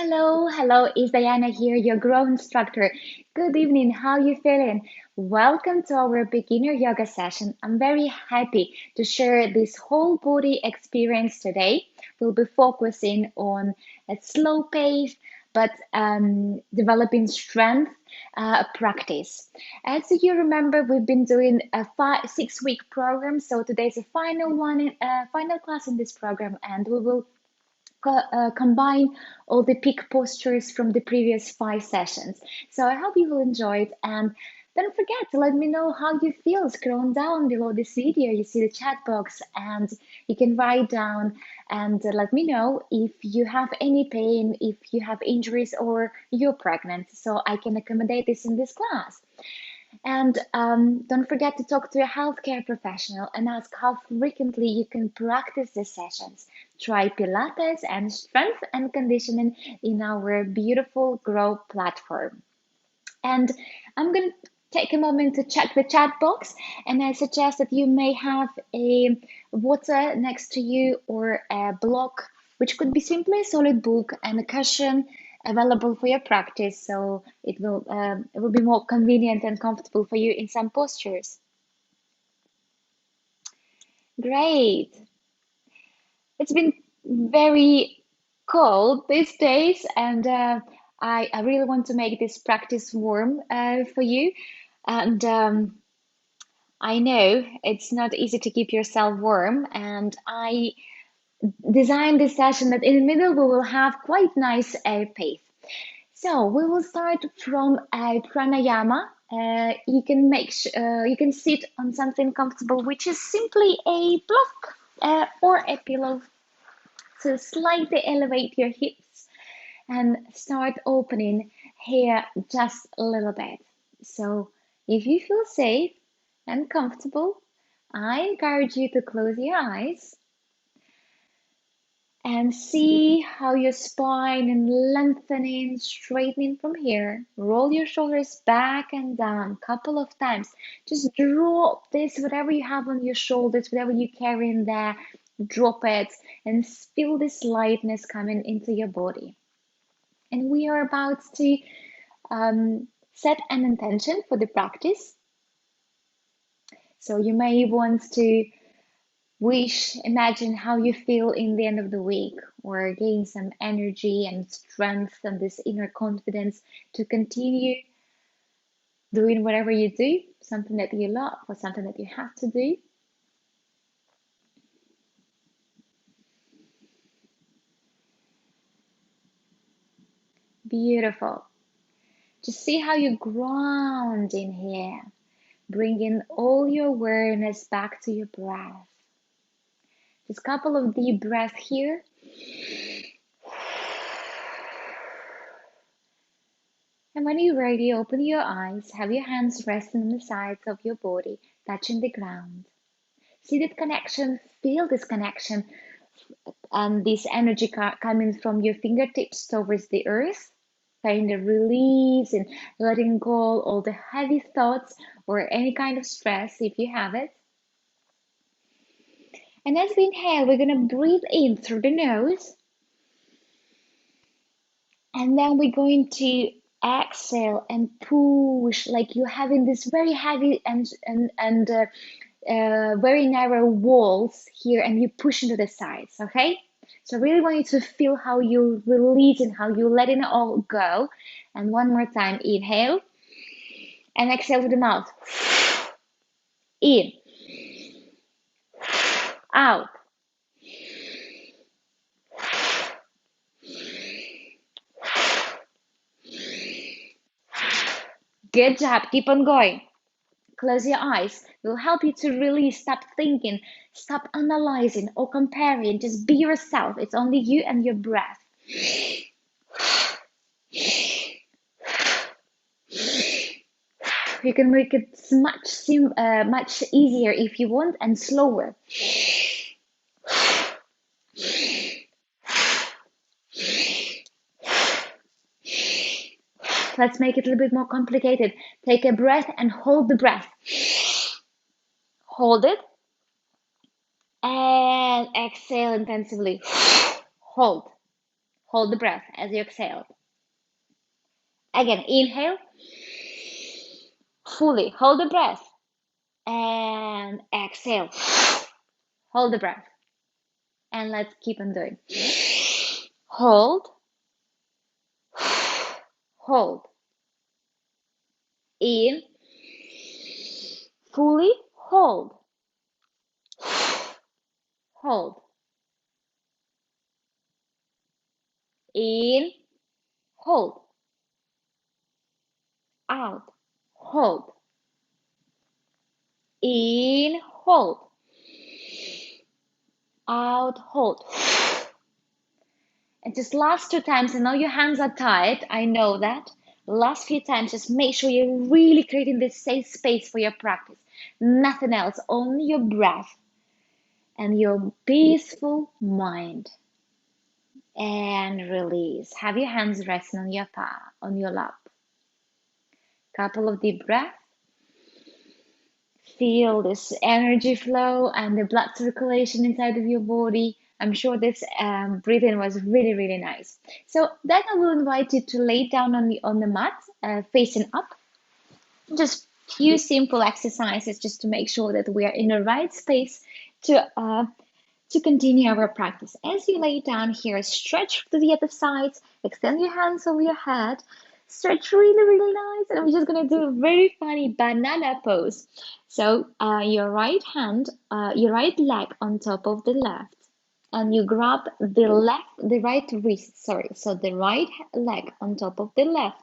Hello, it's Diana here, your GRO instructor. Good evening, how you feeling? Welcome to our beginner yoga session. I'm very happy to share this whole body experience today. We'll be focusing on a slow pace, but developing strength practice. As you remember, we've been doing a 6 week program, so today's the final class in this program, and we will combine all the peak postures from the previous 5 sessions. So I hope you will enjoy it. And don't forget to let me know how you feel. Scroll down below this video, you see the chat box, and you can write down and let me know if you have any pain, if you have injuries, or you're pregnant, so I can accommodate this in this class. And don't forget to talk to a healthcare professional and ask how frequently you can practice these sessions. Try Pilates and strength and conditioning in our beautiful GRO platform. And I'm going to take a moment to check the chat box, and I suggest that you may have a water next to you or a block, which could be simply a solid book and a cushion available for your practice, so it will be more convenient and comfortable for you in some postures. Great. It's been very cold these days, and I really want to make this practice warm for you. And I know it's not easy to keep yourself warm, and I designed this session that in the middle we will have quite nice pace. So we will start from a pranayama. You can sit on something comfortable, which is simply a block or a pillow. So slightly elevate your hips and start opening here just a little bit. So if you feel safe and comfortable, I encourage you to close your eyes and see how your spine and lengthening, straightening from here. Roll your shoulders back and down a couple of times. Just drop this, whatever you have on your shoulders, whatever you carry in there, drop it and feel this lightness coming into your body. And we are about to set an intention for the practice. So you may want to imagine how you feel in the end of the week, or gain some energy and strength and this inner confidence to continue doing whatever you do, something that you love or something that you have to do. Beautiful. Just see how you ground in here, bringing all your awareness back to your breath. Just a couple of deep breaths here. And when you're ready, open your eyes, have your hands resting on the sides of your body, touching the ground. See that connection, feel this connection, and this energy coming from your fingertips towards the earth, feeling the release and letting go all the heavy thoughts or any kind of stress if you have it. And as we inhale, we're going to breathe in through the nose. And then we're going to exhale and push, like you're having this very heavy and very narrow walls here, and you push into the sides, okay? So I really want you to feel how you're releasing, how you're letting it all go. And one more time, inhale and exhale with the mouth. In, out. Good job, keep on going. Close your eyes. It will help you to release, stop thinking, stop analyzing or comparing. Just be yourself. It's only you and your breath. You can make it much easier if you want, and slower. Let's make it a little bit more complicated. Take a breath and hold the breath. Hold it. And exhale intensively. Hold. Hold the breath as you exhale. Again, inhale. Fully hold the breath. And exhale. Hold the breath. And let's keep on doing. Hold. Hold. In. Fully hold. Hold. In. Hold. Out. Hold. In. Hold. Out. Hold. And just last 2 times. I know your hands are tight. I know that. Last few times, just make sure you're really creating this safe space for your practice. Nothing else, only your breath and your peaceful mind. And release. Have your hands resting on your lap. Couple of deep breaths. Feel this energy flow and the blood circulation inside of your body. I'm sure this breathing was really, really nice. So then I will invite you to lay down on the mat, facing up. Just few simple exercises just to make sure that we are in the right space to continue our practice. As you lay down here, stretch to the other side, extend your hands over your head, stretch really, really nice. And we're just gonna do a very funny banana pose. So your right leg on top of the left, and you grab the right wrist, sorry. So the right leg on top of the left,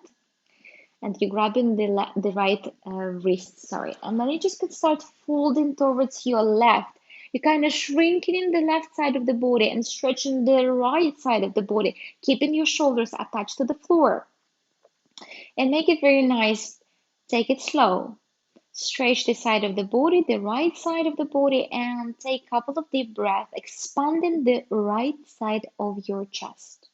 and you're grabbing the right wrist, sorry. And then you just can start folding towards your left. You're kind of shrinking in the left side of the body and stretching the right side of the body, keeping your shoulders attached to the floor. And make it very nice. Take it slow. Stretch the side of the body, the right side of the body, and take a couple of deep breaths, expanding the right side of your chest.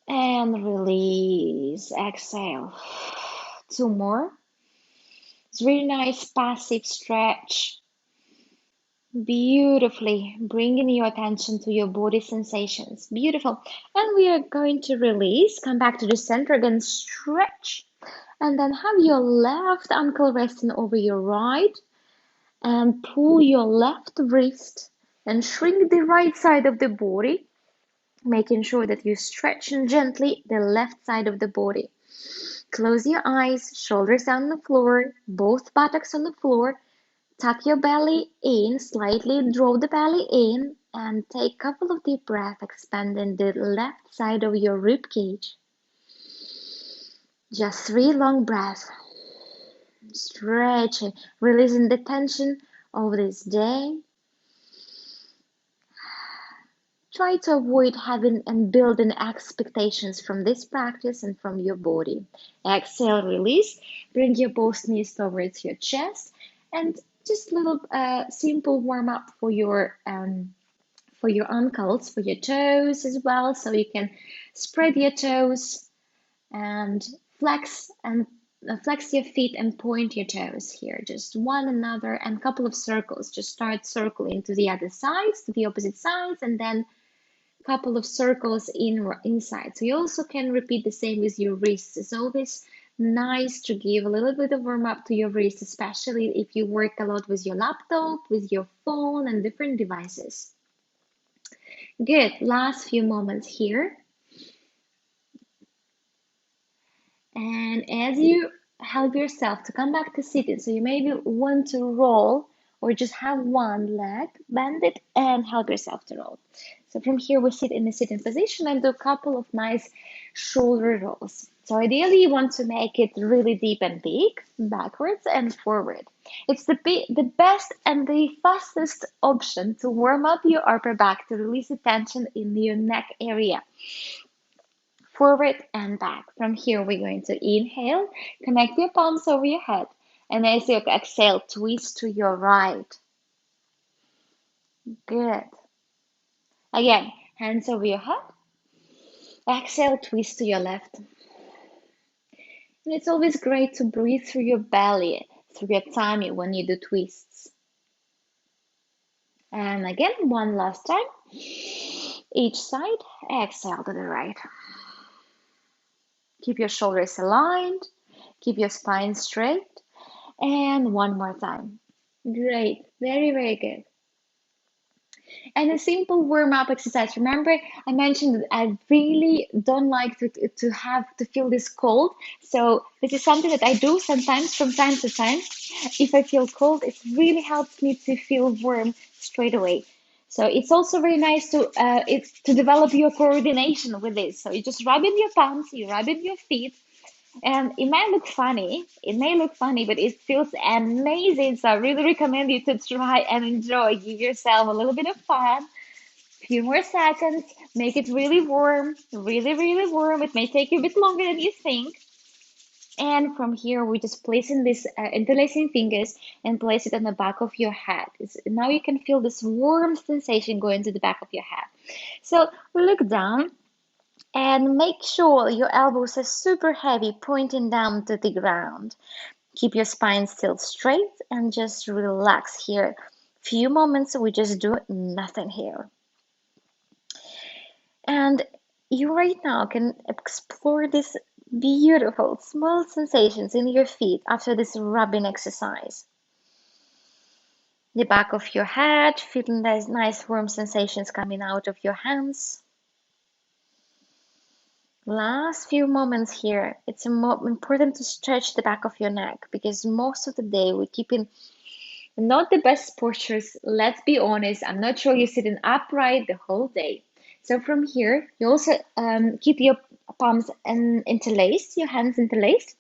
And release. Exhale. 2 more. It's really nice passive stretch. Beautifully bringing your attention to your body sensations. Beautiful. And we are going to release. Come back to the center again. Stretch. And then have your left ankle resting over your right. And pull your left wrist and shrink the right side of the body, making sure that you stretch gently the left side of the body. Close your eyes, shoulders down on the floor, both buttocks on the floor. Tuck your belly in, slightly draw the belly in, and take a couple of deep breaths, expanding the left side of your rib cage. Just 3 long breaths. Stretching, releasing the tension of this day. Try to avoid having and building expectations from this practice and from your body. Exhale, release. Bring your both knees towards your chest, and just a little simple warm up for your ankles, for your toes as well. So you can spread your toes and flex your feet and point your toes here. Just one another and a couple of circles. Just start circling to the other sides, to the opposite sides, and then couple of circles inside. So you also can repeat the same with your wrists. It's always nice to give a little bit of warm up to your wrist, especially if you work a lot with your laptop, with your phone, and different devices. Good. Last few moments here. And as you help yourself to come back to sitting, so you maybe want to roll or just have one leg, bend it and help yourself to roll. So from here, we sit in a sitting position and do a couple of nice shoulder rolls. So ideally, you want to make it really deep and big, backwards and forward. It's the best and the fastest option to warm up your upper back, to release the tension in your neck area. Forward and back. From here, we're going to inhale, connect your palms over your head. And as you exhale, twist to your right. Good. Again, hands over your head. Exhale, twist to your left. And it's always great to breathe through your belly, through your tummy when you do twists. And again, one last time. Each side, exhale to the right. Keep your shoulders aligned, keep your spine straight, and one more time. Great, very, very good. And a simple warm-up exercise. Remember, I mentioned that I really don't like to have to feel this cold. So this is something that I do sometimes from time to time. If I feel cold, it really helps me to feel warm straight away. So it's also very nice to develop your coordination with this. So you just rub in your palms, you rub in your feet, and it might look funny. It may look funny, but it feels amazing. So I really recommend you to try and enjoy. Give yourself a little bit of fun. Few more seconds. Make it really warm. Really, really warm. It may take you a bit longer than you think. And from here, we just place in this interlacing fingers and place it on the back of your head. Now you can feel this warm sensation going to the back of your head. So look down and make sure your elbows are super heavy, pointing down to the ground. Keep your spine still straight and just relax here. Few moments, we just do nothing here. And you right now can explore these beautiful small sensations in your feet after this rubbing exercise. The back of your head, feeling those nice warm sensations coming out of your hands. Last few moments here. It's important to stretch the back of your neck because most of the day we're keeping not the best postures. Let's be honest. I'm not sure you're sitting upright the whole day. So from here, you also keep your palms interlaced, your hands interlaced,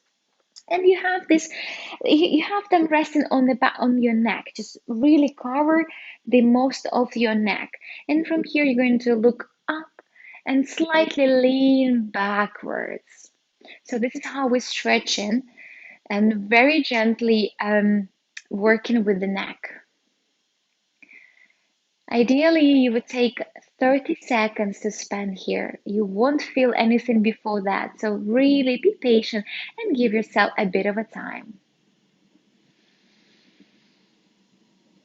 and you have them resting on the back on your neck. Just really cover the most of your neck. And from here, you're going to look up and slightly lean backwards. So this is how we're stretching and very gently working with the neck. Ideally, you would take 30 seconds to spend here. You won't feel anything before that. So really be patient and give yourself a bit of a time.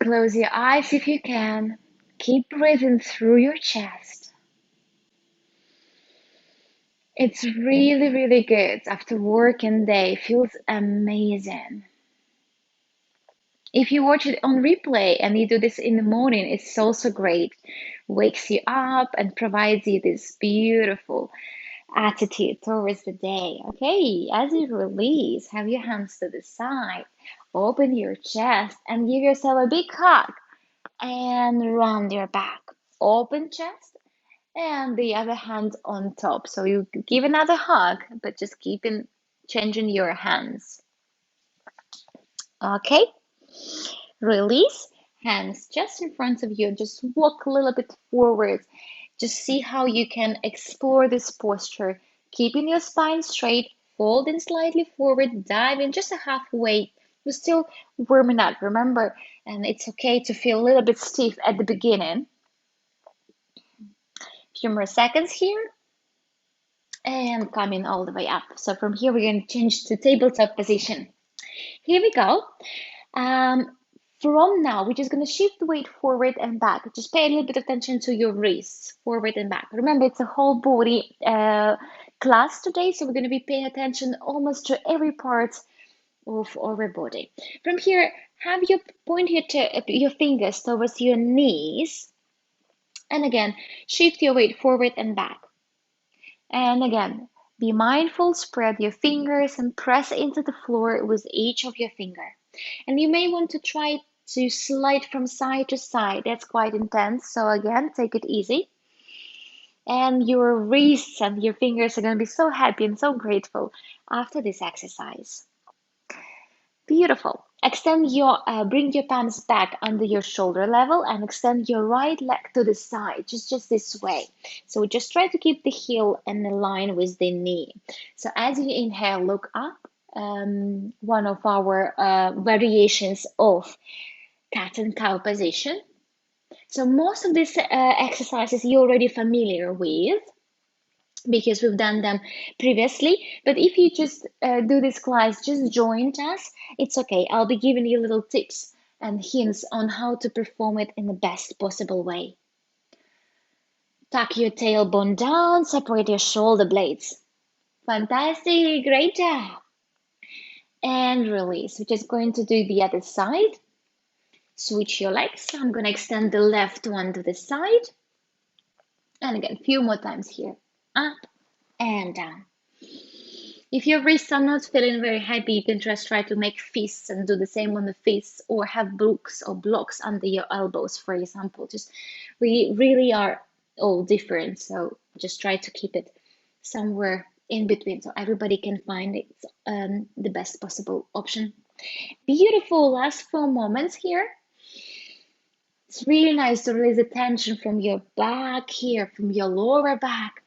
Close your eyes if you can. Keep breathing through your chest. It's really, really good after working day. Feels amazing. If you watch it on replay and you do this in the morning, it's also great. Wakes you up and provides you this beautiful attitude towards the day. Okay, as you release, have your hands to the side, open your chest, and give yourself a big hug and round your back. Open chest and the other hand on top. So you give another hug, but just keeping changing your hands. Okay, release, hands just in front of you. Just walk a little bit forward. Just see how you can explore this posture, keeping your spine straight, folding slightly forward, diving just a halfway. You're still warming up, remember, and it's okay to feel a little bit stiff at the beginning. Few more seconds here and coming all the way up. So from here, we're going to change to tabletop position. Here we go. From now, we're just going to shift the weight forward and back. Just pay a little bit of attention to your wrists, forward and back. Remember, it's a whole body class today, so we're going to be paying attention almost to every part of our body. From here, have your point your fingers towards your knees. And again, shift your weight forward and back. And again, be mindful, spread your fingers and press into the floor with each of your finger. And you may want to try to slide from side to side. That's quite intense. So again, take it easy. And your wrists and your fingers are going to be so happy and so grateful after this exercise. Beautiful. Bring your palms back under your shoulder level and extend your right leg to the side, just this way. So just try to keep the heel in line with the knee. So as you inhale, look up. One of our variations of cat and cow position. So most of these exercises you're already familiar with, because we've done them previously. But if you just do this class, just joined us, it's okay. I'll be giving you little tips and hints on how to perform it in the best possible way. Tuck your tailbone down, separate your shoulder blades. Fantastic, great job. And release. We're just going to do the other side. Switch your legs. I'm going to extend the left one to the side. And again, a few more times here. Up and down. If your wrists are not feeling very happy, you can just try to make fists and do the same on the fists, or have blocks or blocks under your elbows, for example. Just we really are all different, so just try to keep it somewhere in between so everybody can find it the best possible option. Beautiful. Last 4 moments here. It's really nice to release the tension from your back here, from your lower back.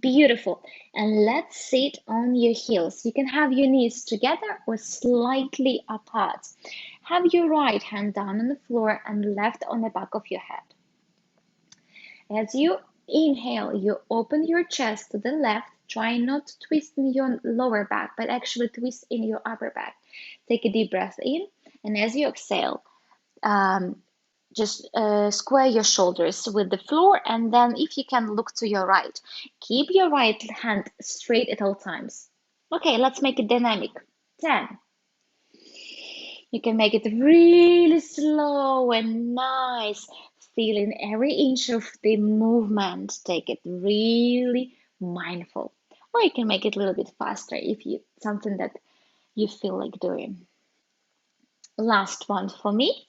Beautiful. And let's sit on your heels. You can have your knees together or slightly apart. Have your right hand down on the floor and left on the back of your head. As you inhale, you open your chest to the left. Try not to twist in your lower back, but actually twist in your upper back. Take a deep breath in, and as you exhale, just square your shoulders with the floor, and then if you can, look to your right. Keep your right hand straight at all times. Okay, let's make it dynamic. 10. You can make it really slow and nice, feeling every inch of the movement. Take it really mindful. Or you can make it a little bit faster if you something that you feel like doing. Last one for me.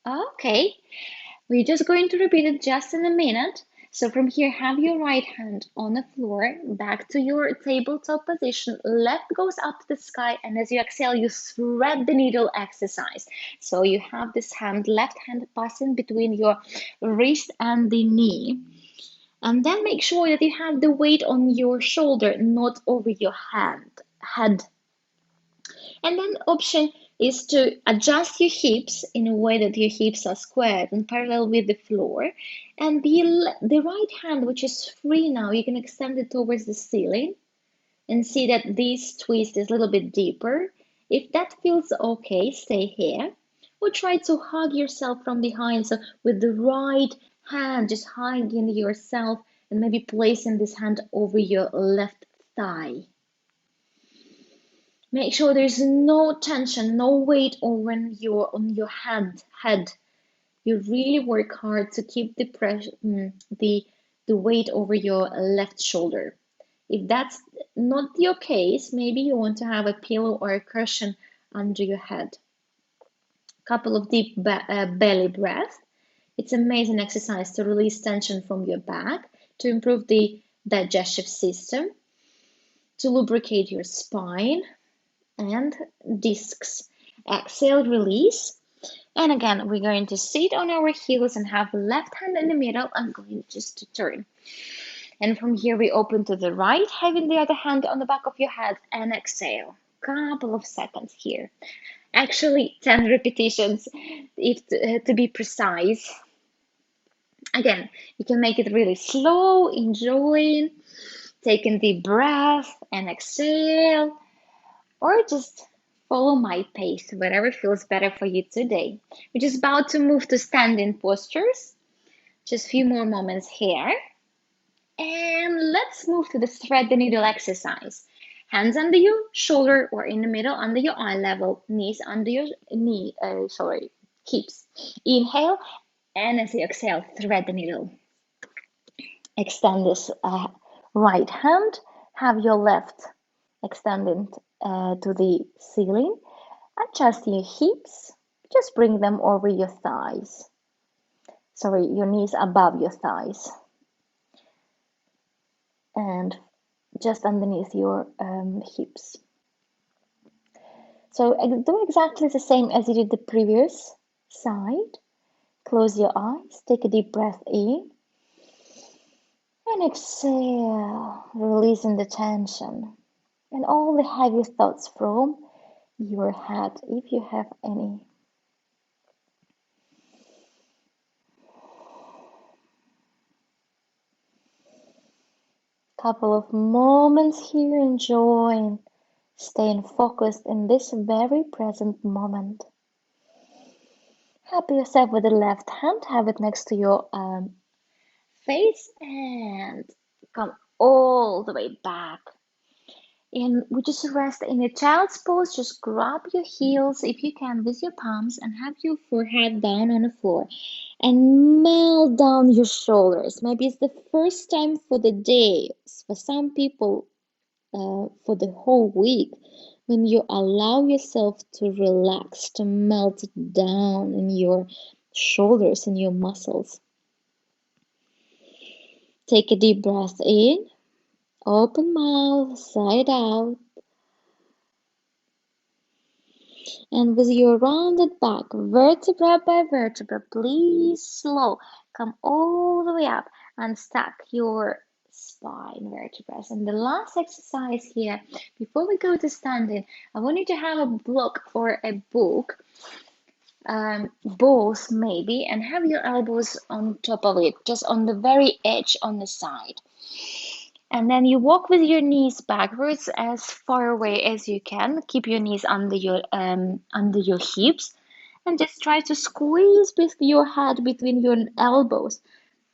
Okay, we're just going to repeat it just in a minute. So from here, have your right hand on the floor, back to your tabletop position, left goes up to the sky, and as you exhale, you thread the needle exercise. So you have this hand, left hand passing between your wrist and the knee. And then make sure that you have the weight on your shoulder, not over your head. And then option is to adjust your hips in a way that your hips are squared and parallel with the floor. And the right hand, which is free now, you can extend it towards the ceiling and see that this twist is a little bit deeper. If that feels okay, stay here. Or try to hug yourself from behind. So with the right hand, just hugging yourself and maybe placing this hand over your left thigh. Make sure there's no tension, no weight on your head. You really work hard to keep the pressure, the weight over your left shoulder. If that's not your case, maybe you want to have a pillow or a cushion under your head. Couple of deep belly breaths. It's an amazing exercise to release tension from your back, to improve the digestive system, to lubricate your spine and discs. Exhale, release. And again, we're going to sit on our heels and have left hand in the middle. I'm going just to turn. And from here, we open to the right, having the other hand on the back of your head, and exhale. Couple of seconds here. Actually, 10 repetitions, if to be precise. Again, you can make it really slow, enjoying, taking deep breath and exhale, or just follow my pace, whatever feels better for you today. We're just about to move to standing postures. Just a few more moments here. And let's move to the thread the needle exercise. Hands under your shoulder or in the middle under your eye level, knees under your hips. Inhale, and as you exhale, thread the needle. Extend this right hand, have your left extended to the ceiling. Adjust your hips, just bring them over your thighs. Your knees above your thighs. And just underneath your hips. So do exactly the same as you did the previous side. Close your eyes, take a deep breath in, and exhale, releasing the tension and all the heavy thoughts from your head, if you have any. Couple of moments here, enjoying, staying focused in this very present moment. Help yourself with the left hand, have it next to your face and come all the way back. And we just rest in a child's pose. Just grab your heels if you can with your palms and have your forehead down on the floor and melt down your shoulders. Maybe it's the first time for the day. For some people, for the whole week, when you allow yourself to relax, to melt down in your shoulders and your muscles. Take a deep breath in, open mouth, side out. And with your rounded back, vertebra by vertebra, please slow. Come all the way up and stack your spine vertebrae. And the last exercise here, before we go to standing, I want you to have a block or a book, both maybe, and have your elbows on top of it, just on the very edge on the side. And then you walk with your knees backwards as far away as you can. Keep your knees under your hips, and just try to squeeze with your head between your elbows,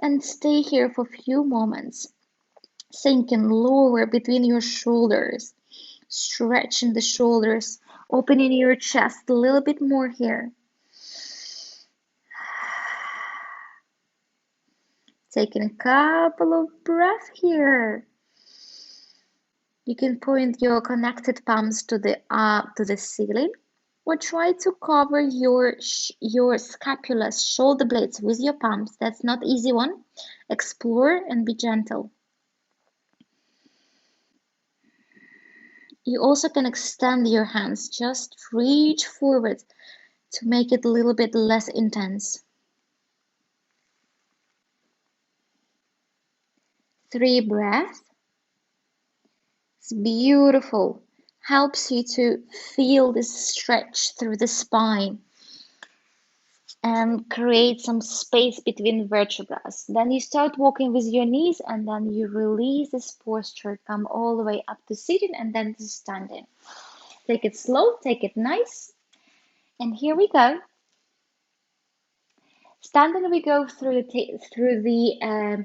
and stay here for a few moments. Sinking lower between your shoulders, stretching the shoulders, opening your chest a little bit more here. Taking a couple of breaths here. You can point your connected palms to the ceiling, or try to cover your scapula, shoulder blades with your palms. That's not easy one. Explore and be gentle. You also can extend your hands. Just reach forward to make it a little bit less intense. 3 breaths. It's beautiful. Helps you to feel this stretch through the spine and create some space between vertebrae. Then you start walking with your knees, and then you release this posture, come all the way up to sitting and then to standing. Take it slow, take it nice. And here we go. Standing, we go through the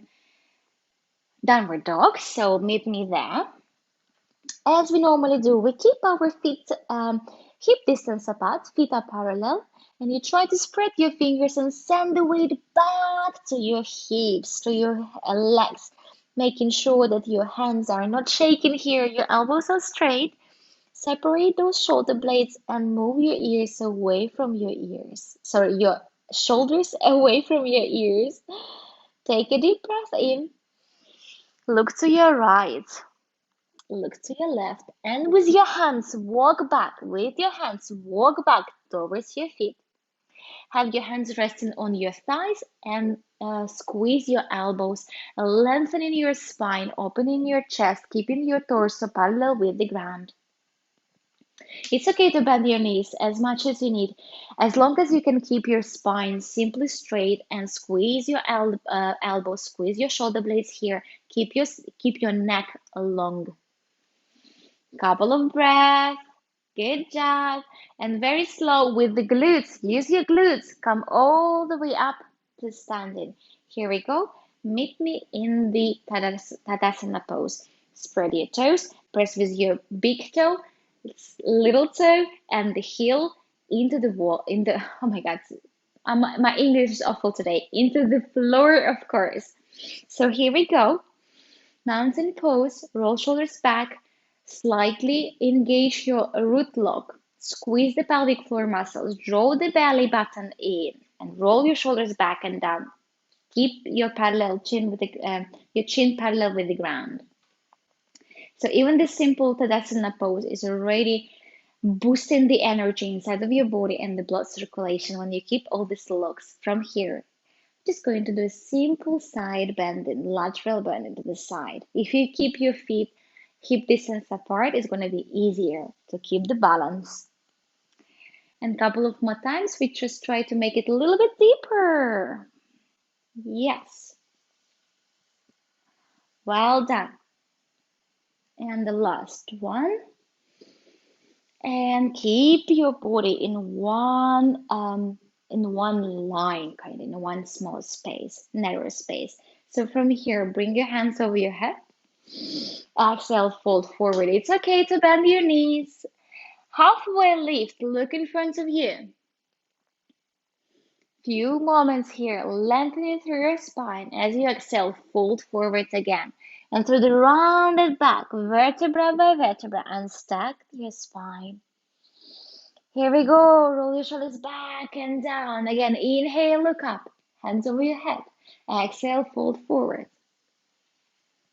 downward dog. So meet me there. As we normally do, we keep our feet hip distance apart, feet are parallel, and you try to spread your fingers and send the weight back to your hips, to your legs, making sure that your hands are not shaking here, your elbows are straight. Separate those shoulder blades and move your ears away from your ears. Sorry, your shoulders away from your ears. Take a deep breath in. Look to your right. Look to your left, and with your hands, walk back. With your hands, walk back towards your feet. Have your hands resting on your thighs and squeeze your elbows, lengthening your spine, opening your chest, keeping your torso parallel with the ground. It's okay to bend your knees as much as you need, as long as you can keep your spine simply straight and squeeze your elbows, squeeze your shoulder blades here. Keep your neck long. Couple of breaths. Good job. And very slow with the glutes. Use your glutes. Come all the way up to standing. Here we go. Meet me in the Tadasana pose. Spread your toes. Press with your big toe, little toe, and the heel into the wall. Oh my God. My English is awful today. Into the floor, of course. So here we go. Mountain pose. Roll shoulders back. Slightly engage your root lock. Squeeze the pelvic floor muscles. Draw the belly button in and roll your shoulders back and down. Keep your your chin parallel with the ground. So even this simple Tadasana pose is already boosting the energy inside of your body and the blood circulation when you keep all these locks. From here, just going to do a simple side bending, lateral bending to the side. If you keep your feet hip distance apart, it's going to be easier to keep the balance. And a couple of more times, we just try to make it a little bit deeper. Yes. Well done. And the last one. And keep your body in one line, kind of in one small space, narrow space. So from here, bring your hands over your head. Exhale, fold forward. It's okay to bend your knees. Halfway lift, look in front of you. Few moments here, lengthening through your spine as you exhale, fold forwards again. And through the rounded back, vertebra by vertebra, and stack your spine. Here we go. Roll your shoulders back and down. Again, inhale, look up. Hands over your head. Exhale, fold forward.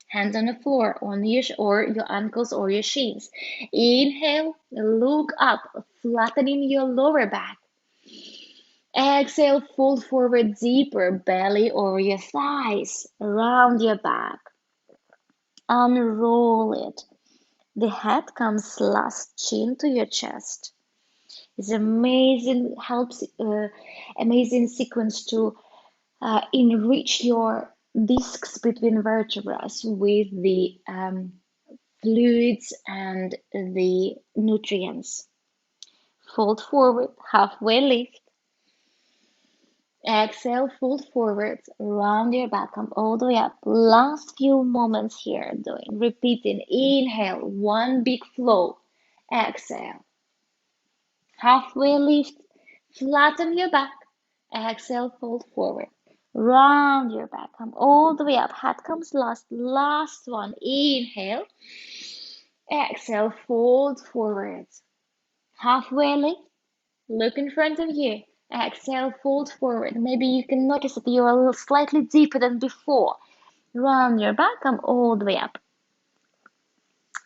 Hands on the floor, on your ankles or your shins. Inhale, look up, flattening your lower back. Exhale, fold forward deeper, belly over your thighs, around your back. Unroll it. The head comes last, chin to your chest. It's amazing, amazing sequence to enrich your discs between vertebrae with the fluids and the nutrients. Fold forward, halfway lift. Exhale, fold forwards, round your back, come all the way up. Last few moments here, repeating. Inhale, one big flow. Exhale. Halfway lift, flatten your back. Exhale, fold forward. Round your back, come all the way up. Head comes last. Last one. Inhale. Exhale, fold forward. Halfway lift. Look in front of you. Exhale, fold forward. Maybe you can notice that you're a little slightly deeper than before. Round your back, come all the way up.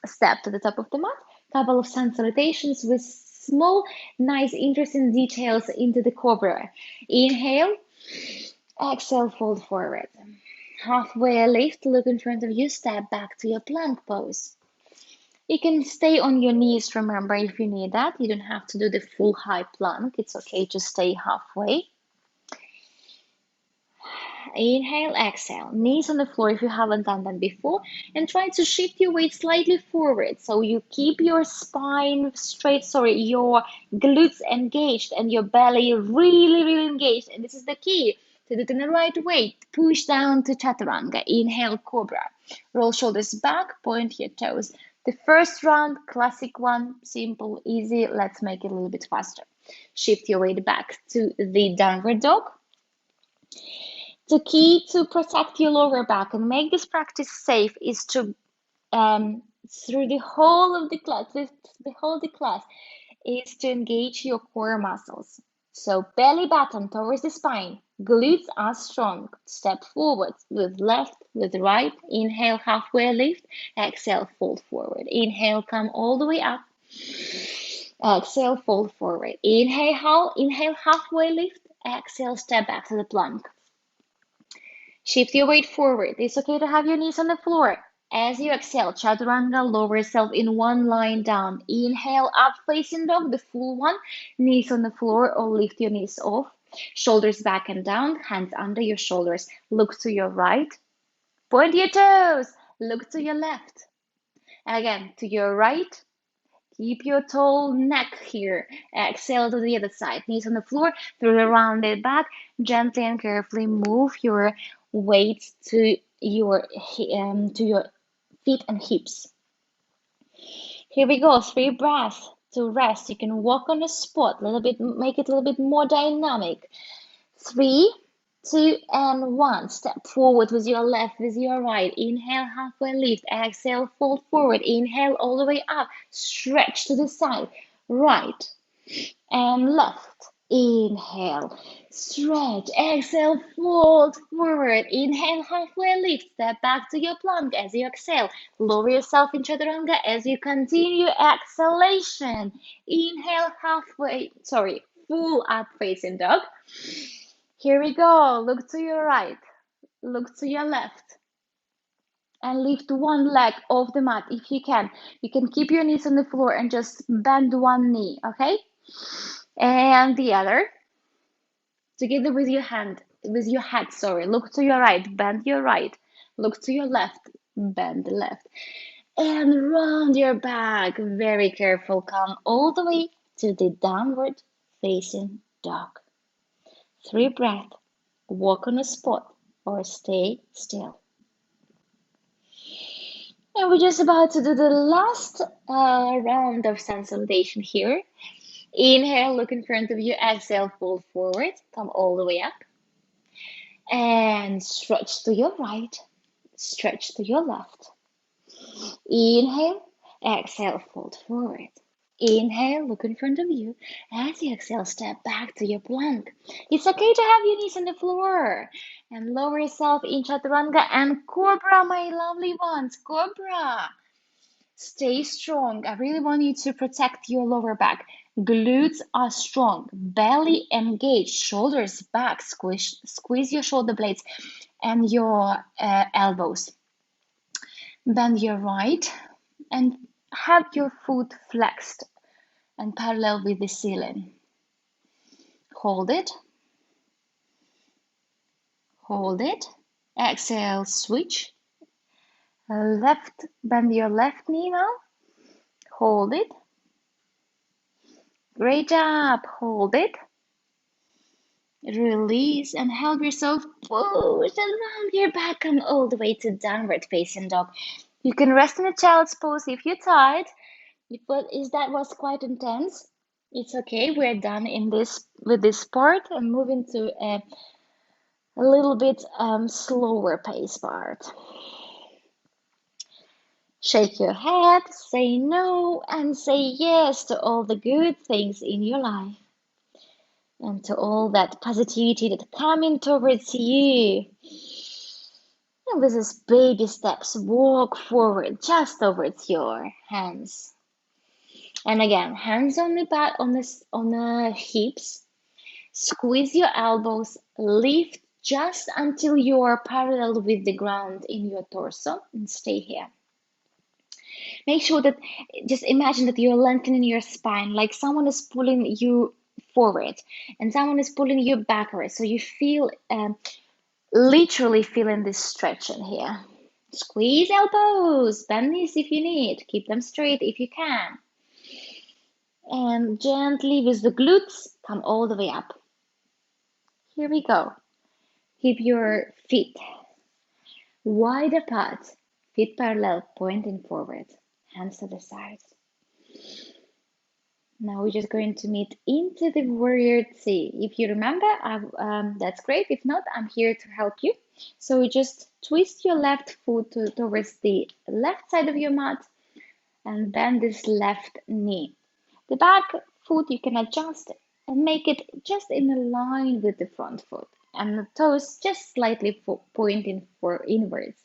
Step to the top of the mat. Couple of sun salutations with small, nice, interesting details into the cobra. Inhale. Exhale, fold forward. Halfway lift, look in front of you, step back to your plank pose. You can stay on your knees, remember, if you need that. You don't have to do the full high plank. It's okay to stay halfway. Inhale, exhale. Knees on the floor if you haven't done that before. And try to shift your weight slightly forward so you keep your spine straight, your glutes engaged and your belly really, really engaged. And this is the key. To do it in the right way. Push down to chaturanga. Inhale, cobra. Roll shoulders back, point your toes. The first round, classic one, simple, easy. Let's make it a little bit faster. Shift your weight back to the downward dog. The key to protect your lower back and make this practice safe is to, through the whole of the class, is to engage your core muscles. So belly button towards the spine, glutes are strong. Step forward with left, with right. Inhale, halfway lift. Exhale, fold forward. Inhale, come all the way up. Exhale, fold forward. Inhale, halfway lift. Exhale, step back to the plank. Shift your weight forward. It's okay to have your knees on the floor. As you exhale, chaturanga, lower yourself in one line down. Inhale, up facing dog, the full one. Knees on the floor or lift your knees off. Shoulders back and down, hands under your shoulders. Look to your right. Point your toes. Look to your left. Again, to your right. Keep your tall neck here. Exhale to the other side. Knees on the floor, through the rounded back. Gently and carefully move your weight to your feet and hips. Here we go. 3 breaths to rest. You can walk on the spot. Make it a little bit more dynamic. 3, 2, and 1. Step forward with your left, with your right. Inhale, halfway lift. Exhale, fold forward. Inhale, all the way up. Stretch to the side. Right and left. Inhale, stretch. Exhale, fold forward. Inhale, halfway lift. Step back to your plank as you exhale. Lower yourself in chaturanga as you continue exhalation. Inhale, full up facing dog. Here we go. Look to your right. Look to your left. And lift one leg off the mat if you can. You can keep your knees on the floor and just bend one knee, okay? And the other. Together with your head, Look to your right, bend your right. Look to your left, bend the left. And round your back. Very careful. Come all the way to the downward facing dog. 3 breaths. Walk on a spot or stay still. And we're just about to do the last round of consolidation here. Inhale, look in front of you. Exhale, fold forward. Come all the way up. And stretch to your right. Stretch to your left. Inhale, exhale, fold forward. Inhale, look in front of you. As you exhale, step back to your plank. It's okay to have your knees on the floor. And lower yourself in Chaturanga and Cobra, my lovely ones. Cobra. Stay strong. I really want you to protect your lower back. Glutes are strong. Belly engaged. Shoulders back. Squeeze your shoulder blades and your elbows. Bend your right and have your foot flexed and parallel with the ceiling. Hold it. Hold it. Exhale, switch. Left, bend your left knee now. Hold it. Great job. Hold it. Release and help yourself push around your back. Come all the way to downward facing dog. You can rest in a child's pose if you're tired. But that was quite intense. It's okay. We're done with this part and moving to a little bit slower pace part. Shake your head, say no, and say yes to all the good things in your life and to all that positivity that's coming towards you. And with these baby steps, walk forward just towards your hands. And again, hands on the back, on the hips. Squeeze your elbows, lift just until you are parallel with the ground in your torso and stay here. Make sure that, just imagine that you're lengthening your spine, like someone is pulling you forward and someone is pulling you backward. So you feel, literally feeling this stretching here. Squeeze elbows, bend knees if you need, keep them straight if you can. And gently with the glutes, come all the way up. Here we go. Keep your feet wide apart, feet parallel, pointing forward, hands to the sides. Now we're just going to meet into the warrior T. If you remember, that's great. If not, I'm here to help you. So just twist your left foot towards the left side of your mat and bend this left knee. The back foot you can adjust and make it just in a line with the front foot, and the toes just slightly pointing inwards.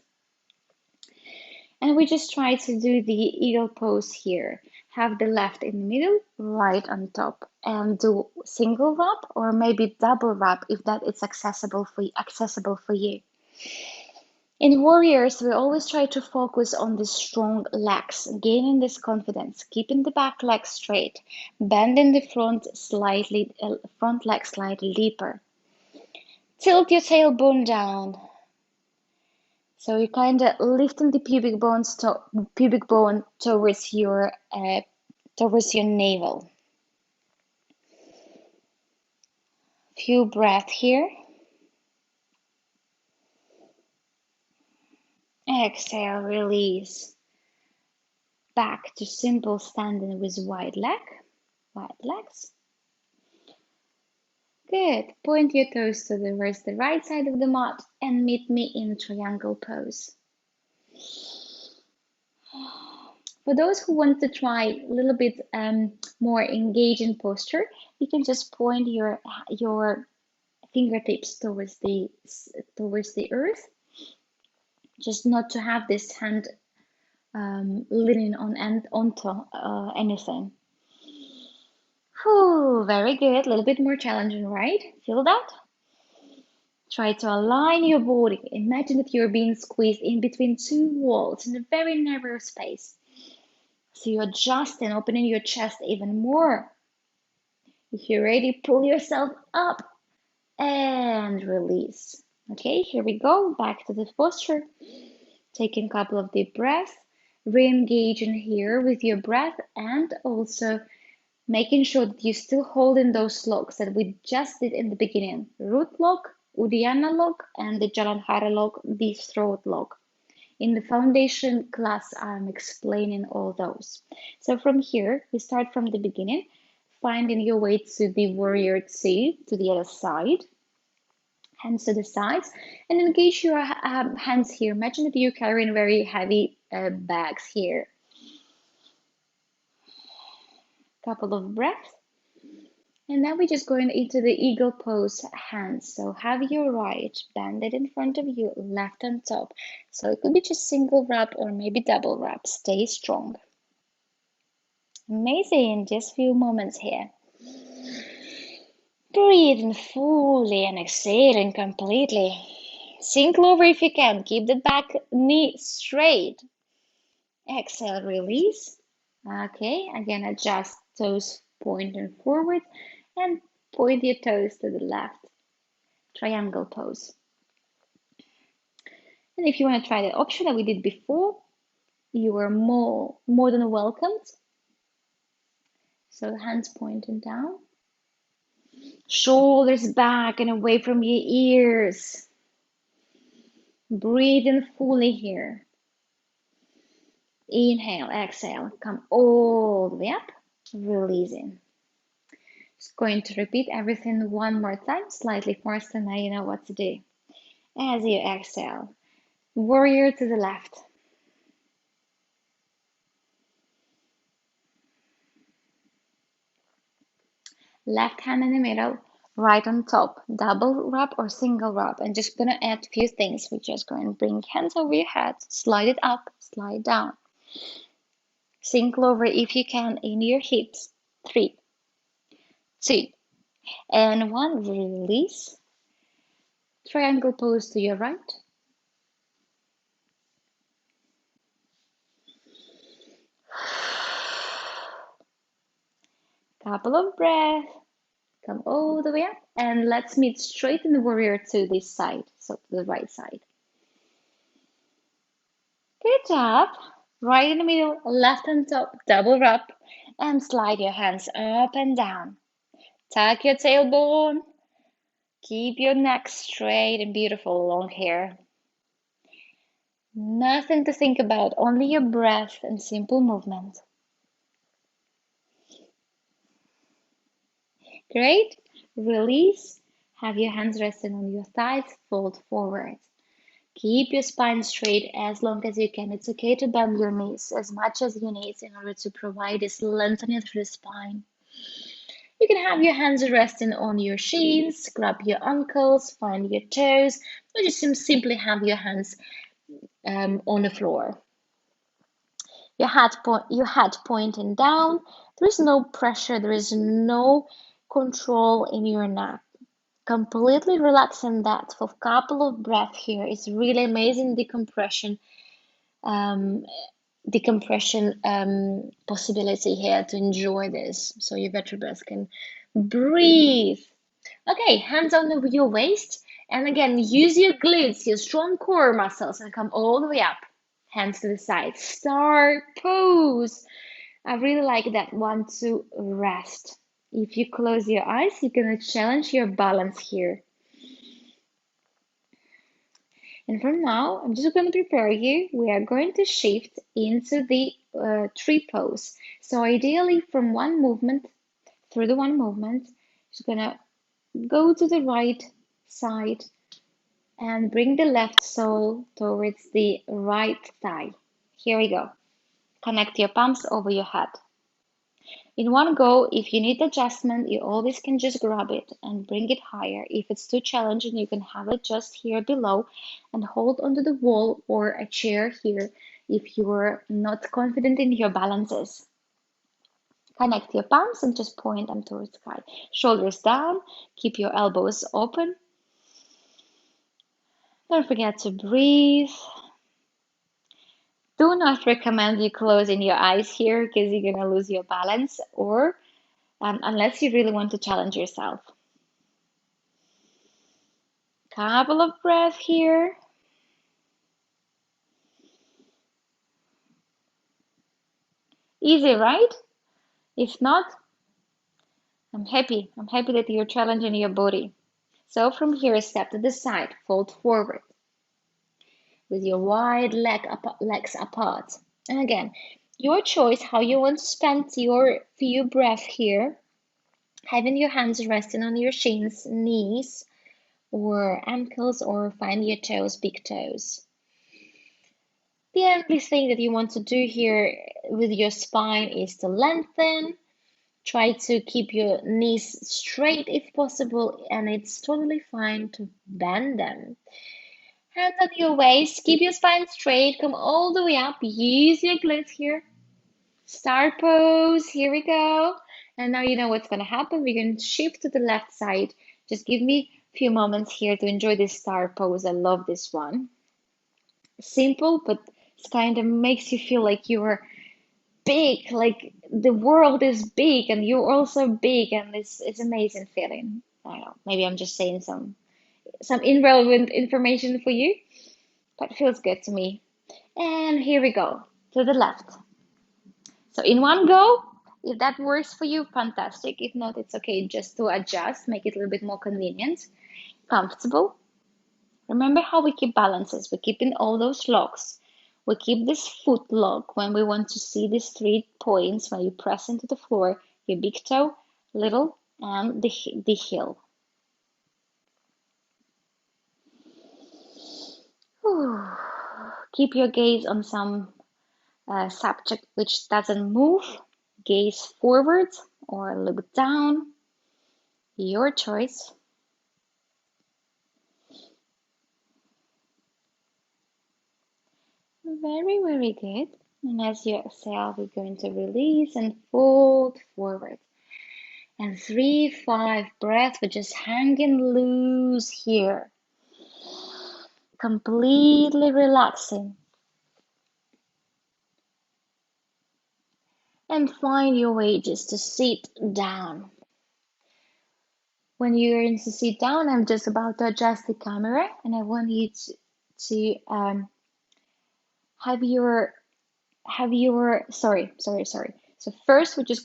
And we just try to do the eagle pose here. Have the left in the middle, right on top, and do single wrap or maybe double wrap if that is accessible for you. In warriors, we always try to focus on the strong legs, gaining this confidence, keeping the back leg straight, bending the front leg slightly deeper. Tilt your tailbone down. So you're kind of lifting the pubic bone towards your navel. Few breaths here. Exhale, release. Back to simple standing with wide legs. Good. Point your toes towards the right side of the mat and meet me in triangle pose. For those who want to try a little bit more engaging posture, you can just point your fingertips towards the earth, just not to have this hand leaning onto anything. Whew, very good. A little bit more challenging, right? Feel that? Try to align your body. Imagine that you're being squeezed in between two walls in a very narrow space. So you adjust and opening your chest even more. If you're ready, pull yourself up and release. Okay, here we go. Back to the posture. Taking a couple of deep breaths. Re-engaging here with your breath and also making sure that you're still holding those locks that we just did in the beginning. Root lock Uddiyana lock and the Jalandhara lock, the throat lock. In the foundation class, I'm explaining all those. So from here, we start from the beginning, finding your way to the warrior two, to the other side, hands to the sides, and engage your hands here. Imagine that you're carrying very heavy bags here. Couple of breaths. And now we're just going into the eagle pose hands. So have your right banded in front of you, left on top. So it could be just single wrap or maybe double wrap. Stay strong. Amazing. Just a few moments here. Breathing fully and exhaling completely. Sink over if you can. Keep the back knee straight. Exhale, release. Okay, again, adjust toes pointing forward and point your toes to the left. Triangle pose. And if you want to try the option that we did before, you are more than welcomed. So hands pointing down. Shoulders back and away from your ears. Breathing fully here. Inhale, exhale, come all the way up, releasing. Just going to repeat everything one more time, slightly faster, now you know what to do. As you exhale, warrior to the left. Left hand in the middle, right on top, double wrap or single wrap. And just gonna add a few things. We're just going to bring hands over your head, slide it up, slide down. Sink lower if you can in your hips. 3, 2, and 1. Release. Triangle pose to your right. Couple of breaths. Come all the way up. And let's meet straight in the warrior to this side, so to the right side. Good job. Right in the middle, left on top, double wrap, and slide your hands up and down. Tuck your tailbone. Keep your neck straight and beautiful, long hair. Nothing to think about, only your breath and simple movement. Great. Release. Have your hands resting on your thighs, fold forward. Keep your spine straight as long as you can. It's okay to bend your knees as much as you need in order to provide this lengthening through the spine. You can have your hands resting on your shins, grab your ankles, find your toes, or just simply have your hands on the floor. Your head pointing down. There is no pressure, there is no control in your neck. Completely relaxing that for a couple of breaths here is really amazing decompression possibility here to enjoy this. So your vertebrae can breathe. Okay, hands on your waist. And again, use your glutes, your strong core muscles, and come all the way up. Hands to the side. Star pose. I really like that one to rest. If you close your eyes, you're going to challenge your balance here. And from now, I'm just going to prepare you. We are going to shift into the tree pose. So ideally from one movement, through the one movement, just going to go to the right side and bring the left sole towards the right thigh. Here we go. Connect your palms over your head. In one go, if you need adjustment, you always can just grab it and bring it higher. If it's too challenging, you can have it just here below and hold onto the wall or a chair here if you're not confident in your balances. Connect your palms and just point them towards the sky. Shoulders down, keep your elbows open. Don't forget to breathe. Do not recommend you closing your eyes here because you're going to lose your balance or unless you really want to challenge yourself. Couple of breaths here. Easy, right? If not, I'm happy. I'm happy that you're challenging your body. So from here, step to the side, fold forward with your wide legs apart. And again, your choice how you want to spend your few breath here, having your hands resting on your shins, knees, or ankles, or find your toes, big toes. The only thing that you want to do here with your spine is to lengthen. Try to keep your knees straight if possible, and it's totally fine to bend them. Hands at your waist, keep your spine straight, come all the way up, use your glutes here. Star pose, here we go. And now you know what's going to happen. We're going to shift to the left side. Just give me a few moments here to enjoy this star pose. I love this one. Simple, but it kind of makes you feel like you're big, like the world is big and you're also big, and it's amazing feeling. I don't know, maybe I'm just saying some irrelevant information for you, but it feels good to me. And here we go to the left. So in one go, if that works for you, fantastic. If not, it's okay just to adjust, make it a little bit more convenient, comfortable. Remember how we keep balances. We keep in all those locks. We keep this foot lock when we want to see these 3 points when you press into the floor, your big toe, little, and the heel. Whew. Keep your gaze on some subject which doesn't move. Gaze forward or look down. Your choice. Very, very good. And as you exhale, we're going to release and fold forward. And 3, 5 breaths. We're just hanging loose here. Completely relaxing. And find your way just to sit down. When you're in to sit down, I'm just about to adjust the camera, and I want you to have your sorry. So first, you're just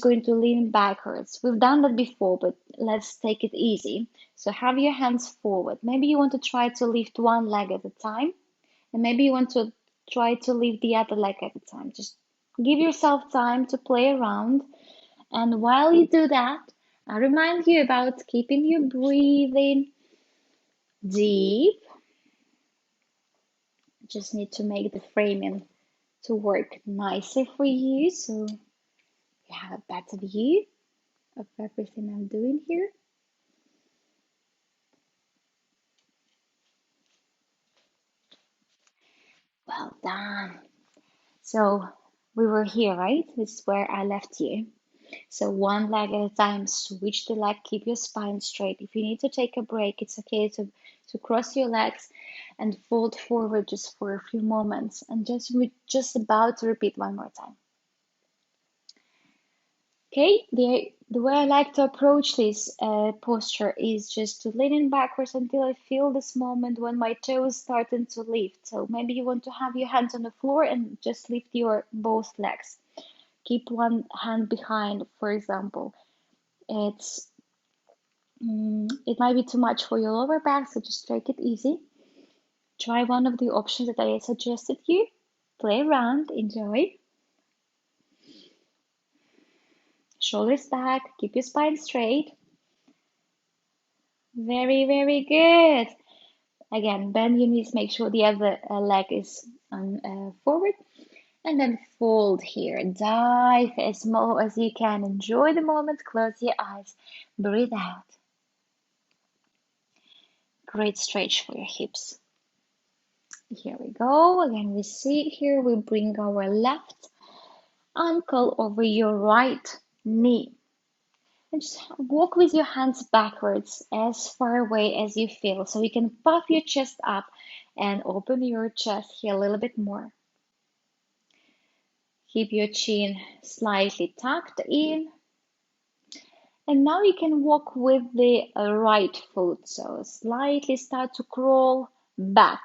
going to lean backwards. We've done that before, but let's take it easy. So have your hands forward. Maybe you want to try to lift one leg at a time, and maybe you want to try to lift the other leg at a time. Just give yourself time to play around. And while you do that, I remind you about keeping your breathing deep. Just need to make the framing to work nicer for you so you have a better view of everything I'm doing here. Well done. So we were here, right? This is where I left you. So one leg at a time, switch the leg, keep your spine straight. If you need to take a break, it's okay to cross your legs and fold forward just for a few moments. And we're just about to repeat one more time. Okay, the way I like to approach this posture is just to lean backwards until I feel this moment when my toes starting to lift. So maybe you want to have your hands on the floor and just lift your both legs. Keep one hand behind, for example. It might be too much for your lower back, so just take it easy. Try one of the options that I suggested you. Play around, enjoy. Shoulders back, keep your spine straight. Very, very good. Again, bend your knees, make sure the other leg is forward. And then fold here. Dive as low as you can. Enjoy the moment. Close your eyes. Breathe out. Great stretch for your hips. Here we go. Again, we sit here. We bring our left ankle over your right knee. And just walk with your hands backwards as far away as you feel. So you can puff your chest up and open your chest here a little bit more. Keep your chin slightly tucked in. And now you can walk with the right foot. So slightly start to crawl back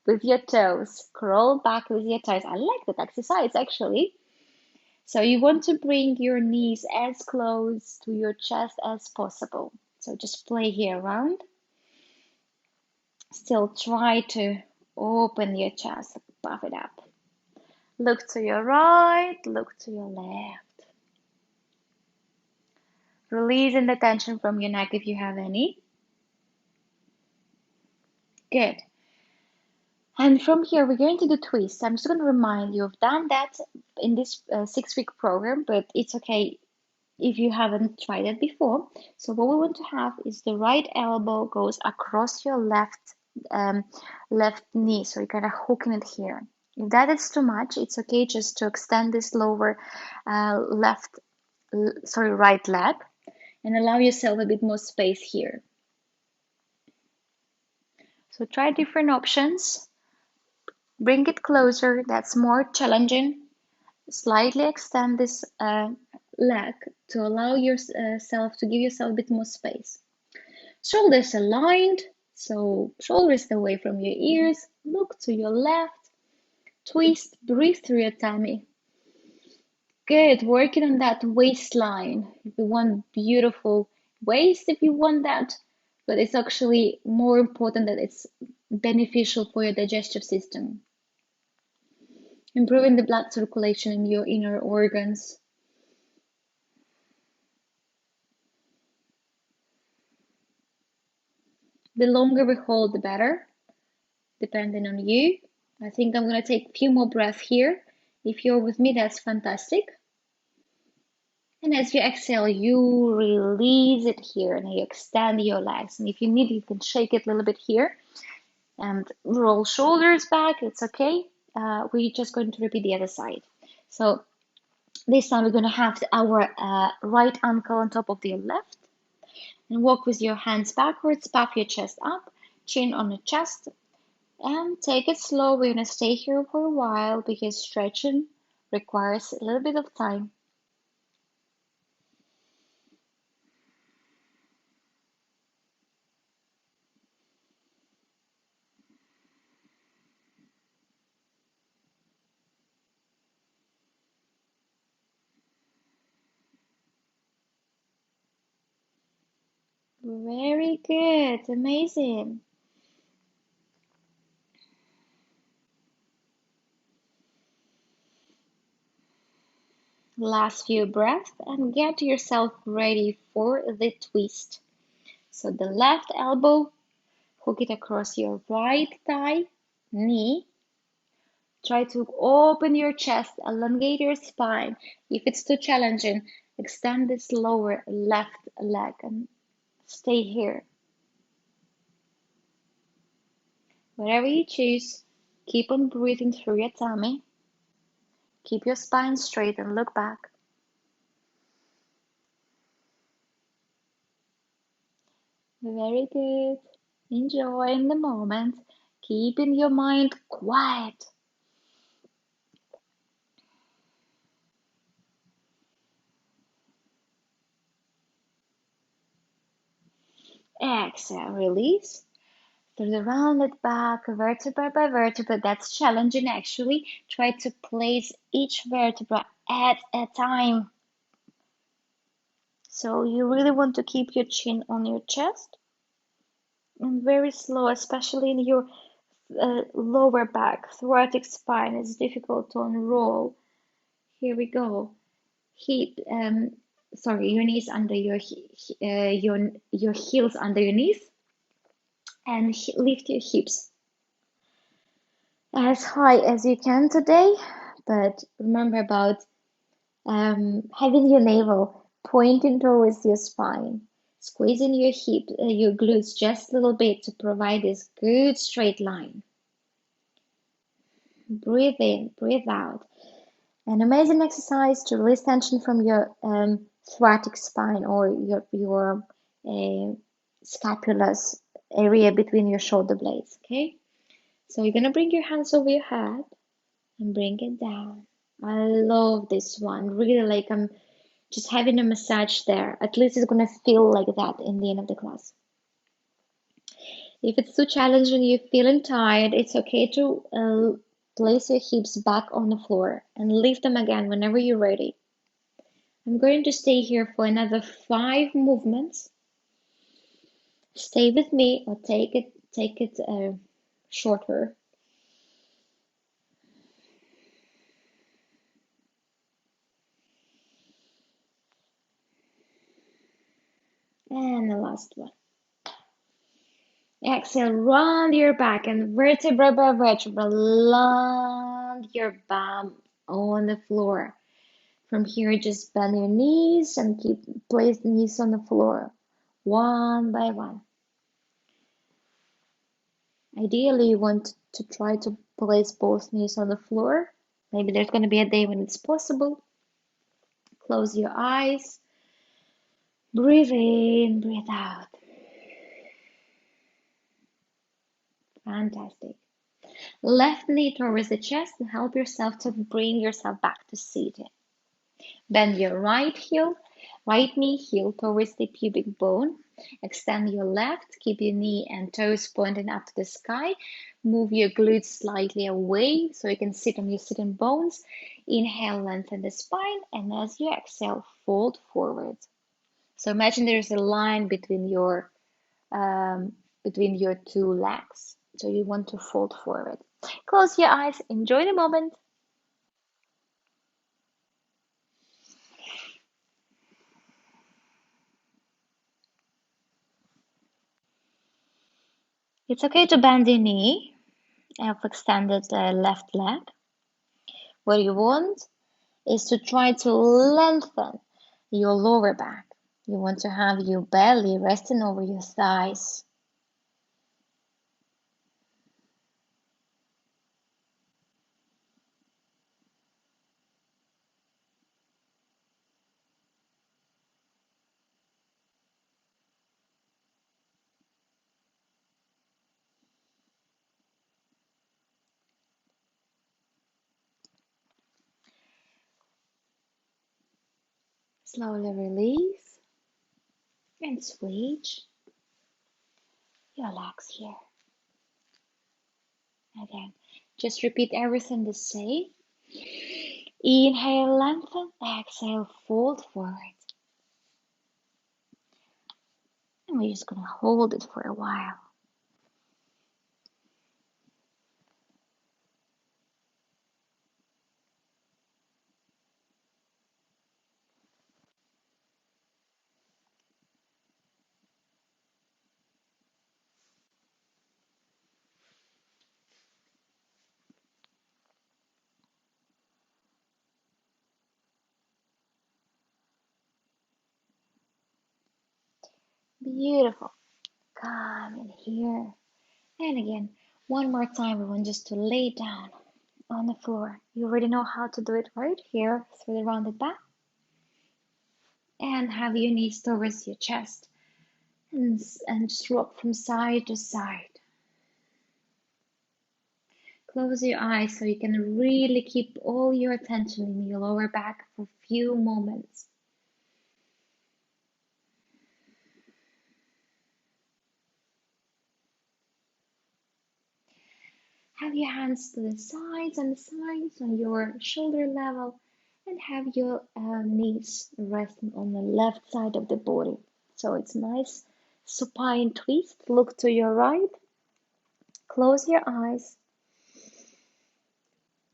with your toes. Crawl back with your toes. I like that exercise actually. So you want to bring your knees as close to your chest as possible. So just play here around. Still try to open your chest, puff it up. Look to your right, look to your left. Releasing the tension from your neck if you have any. Good. And from here, we're going to do twists. I'm just going to remind you, I've done that in this 6-week program, but it's okay if you haven't tried it before. So what we want to have is the right elbow goes across your left knee. So you're kind of hooking it here. If that is too much, it's okay just to extend this lower right leg and allow yourself a bit more space here. So try different options. Bring it closer. That's more challenging. Slightly extend this leg to allow yourself to give yourself a bit more space. Shoulders aligned, so shoulders away from your ears. Look to your left. Twist, breathe through your tummy. Good, working on that waistline. If you want beautiful waist, if you want that, but it's actually more important that it's beneficial for your digestive system. Improving the blood circulation in your inner organs. The longer we hold, the better, depending on you. I think I'm going to take a few more breaths here. If you're with me, that's fantastic. And as you exhale, you release it here and you extend your legs. And if you need, you can shake it a little bit here and roll shoulders back. It's okay. We're just going to repeat the other side. So this time we're going to have our right ankle on top of the left and walk with your hands backwards, puff your chest up, chin on the chest, and take it slow. We're going to stay here for a while because stretching requires a little bit of time. Very good. Amazing. Last few breaths and get yourself ready for the twist. So the left elbow, hook it across your right thigh, knee. Try to open your chest, elongate your spine. If it's too challenging, extend this lower left leg and stay here. Whatever you choose, keep on breathing through your tummy. Keep your spine straight and look back. Very good. Enjoy in the moment. Keeping your mind quiet. Exhale, release. Through the rounded back, vertebra by vertebra. That's challenging actually. Try to place each vertebra at a time. So you really want to keep your chin on your chest. And very slow, especially in your lower back, thoracic spine. It's difficult to unroll. Here we go. Your knees under your heels under your knees, and lift your hips as high as you can today. But remember about having your navel pointing towards your spine, squeezing your glutes just a little bit to provide this good straight line. Breathe in, breathe out. An amazing exercise to release tension from your thoracic spine or your scapula's area between your shoulder blades. Okay, so you're gonna bring your hands over your head and bring it down. I love this one. Really, like I'm just having a massage there. At least it's gonna feel like that in the end of the class. If it's too challenging, you're feeling tired, it's okay to place your hips back on the floor and lift them again whenever you're ready. I'm going to stay here for another 5 movements. Stay with me or take it shorter. And the last one. Exhale, round your back and vertebra by vertebra, land your bum on the floor. From here, just bend your knees and place the knees on the floor, one by one. Ideally, you want to try to place both knees on the floor. Maybe there's going to be a day when it's possible. Close your eyes. Breathe in, breathe out. Fantastic. Left knee towards the chest and help yourself to bring yourself back to seated. Bend your right knee heel towards the pubic bone. Extend your left, keep your knee and toes pointing up to the sky. Move your glutes slightly away so you can sit on your sitting bones. Inhale, lengthen the spine, and as you exhale, fold forward. So imagine there's a line between your two legs. So you want to fold forward. Close your eyes, enjoy the moment. It's okay to bend your knee. I've extended the left leg. What you want is to try to lengthen your lower back. You want to have your belly resting over your thighs. Slowly release and switch your legs here. Again, just repeat everything the same. Inhale, lengthen. Exhale, fold forward. And we're just going to hold it for a while. Beautiful. Come in here. And again, one more time, we want just to lay down on the floor. You already know how to do it right here through the rounded back. And have your knees towards your chest and just rock from side to side. Close your eyes so you can really keep all your attention in your lower back for a few moments. Have your hands to the sides on your shoulder level, and have your knees resting on the left side of the body. So it's nice supine twist. Look to your right. Close your eyes.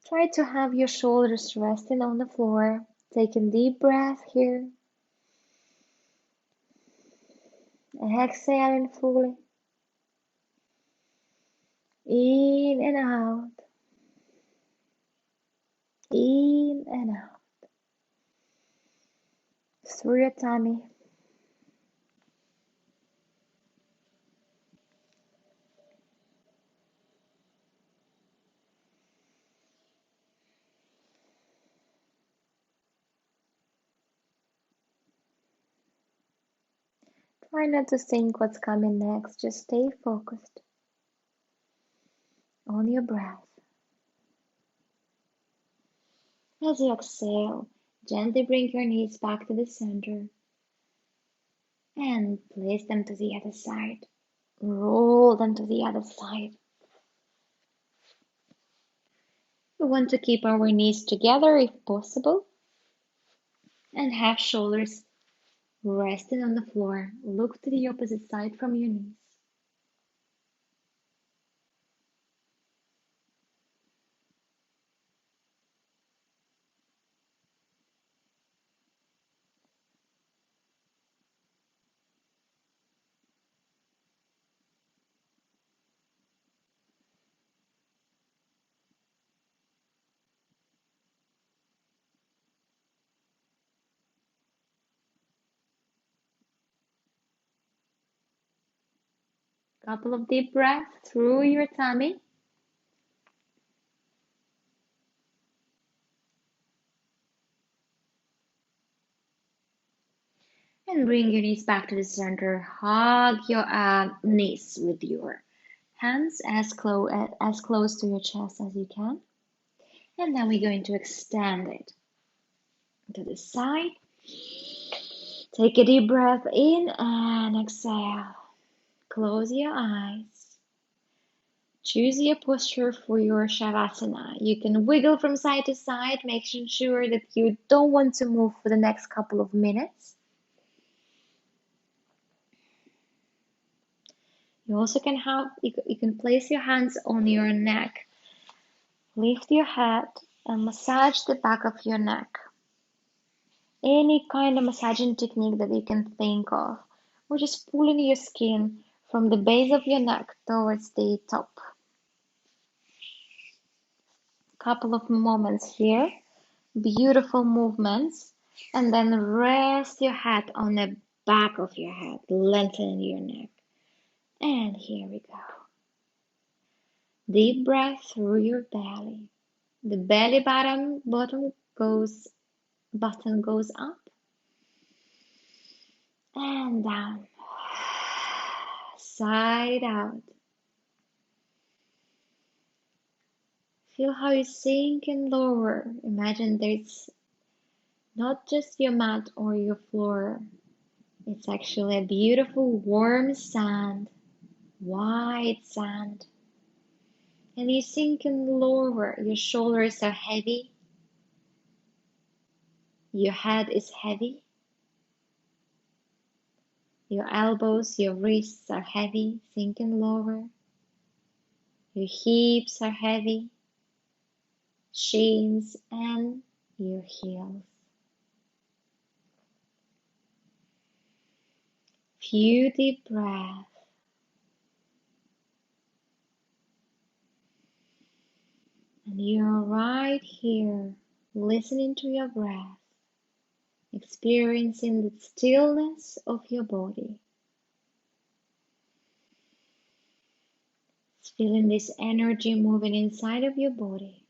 Try to have your shoulders resting on the floor. Take a deep breath here. Exhaling fully. In and out. In and out. Through your tummy. Try not to think what's coming next. Just stay focused on your breath. As you exhale, gently bring your knees back to the center and place them to the other side. Roll them to the other side. We want to keep our knees together if possible and have shoulders Resting on the floor, look to the opposite side from your knees. Couple of deep breaths through your tummy. And bring your knees back to the center. Hug your knees with your hands as close to your chest as you can. And then we're going to extend it to the side. Take a deep breath in and exhale. Close your eyes. Choose your posture for your Shavasana. You can wiggle from side to side, making sure that you don't want to move for the next couple of minutes. You also can place your hands on your neck. Lift your head and massage the back of your neck. Any kind of massaging technique that you can think of, or just pulling your skin from the base of your neck towards the top. Couple of moments here, beautiful movements, and then rest your head on the back of your head, lengthen your neck. And here we go. Deep breath through your belly. The belly button goes up and down, side out. Feel how you sink and lower. Imagine there's not just your mat or your floor. It's actually a beautiful warm sand, white sand. And you sink and lower. Your shoulders are heavy. Your head is heavy. Your elbows, your wrists are heavy, sink and lower. Your hips are heavy, shins and your heels. Few deep breaths. And you're right here, listening to your breath, experiencing the stillness of your body. Feeling this energy moving inside of your body.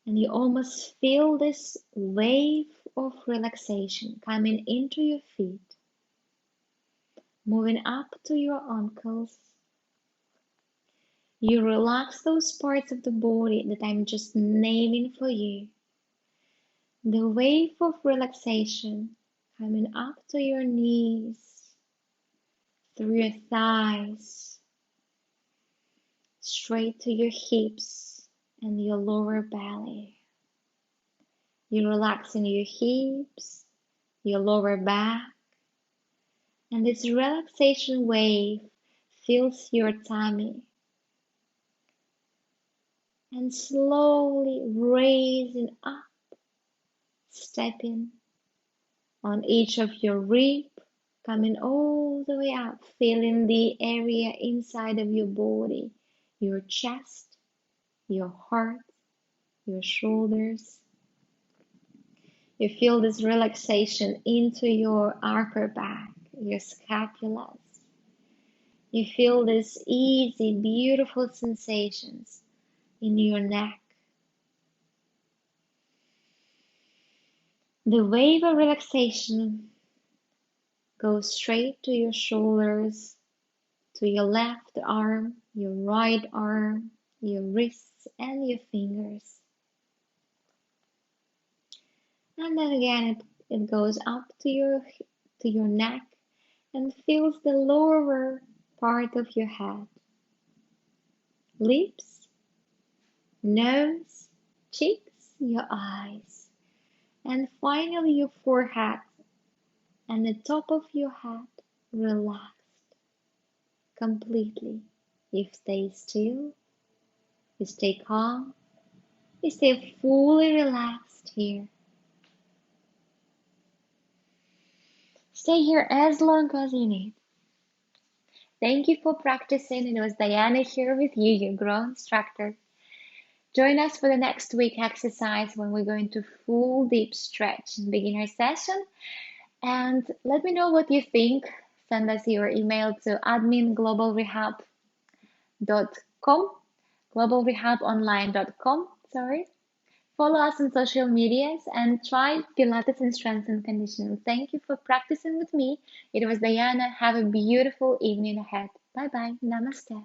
And you almost feel this wave of relaxation coming into your feet, moving up to your ankles. You relax those parts of the body that I'm just naming for you. The wave of relaxation coming up to your knees, through your thighs, straight to your hips and your lower belly. You're relaxing your hips, your lower back, and this relaxation wave fills your tummy and slowly raising up, stepping on each of your ribs, coming all the way up, feeling the area inside of your body, your chest, your heart, your shoulders. You feel this relaxation into your upper back, your scapulas. You feel these easy, beautiful sensations in your neck. The wave of relaxation goes straight to your shoulders, to your left arm, your right arm, your wrists, and your fingers. And then again, it goes up to your neck and fills the lower part of your head. Lips, nose, cheeks, your eyes, and finally your forehead and the top of your head relaxed completely. You stay still, you stay calm, you stay fully relaxed here. Stay here as long as you need. Thank you for practicing. It was Diana here with you, your GRO instructor. Join us for the next week exercise when we're going to full deep stretch and beginner session. And let me know what you think. Send us your email to admin.globalrehab.com, globalrehabonline.com, sorry. Follow us on social medias and try Pilates and strength and conditioning. Thank you for practicing with me. It was Diana. Have a beautiful evening ahead. Bye bye. Namaste.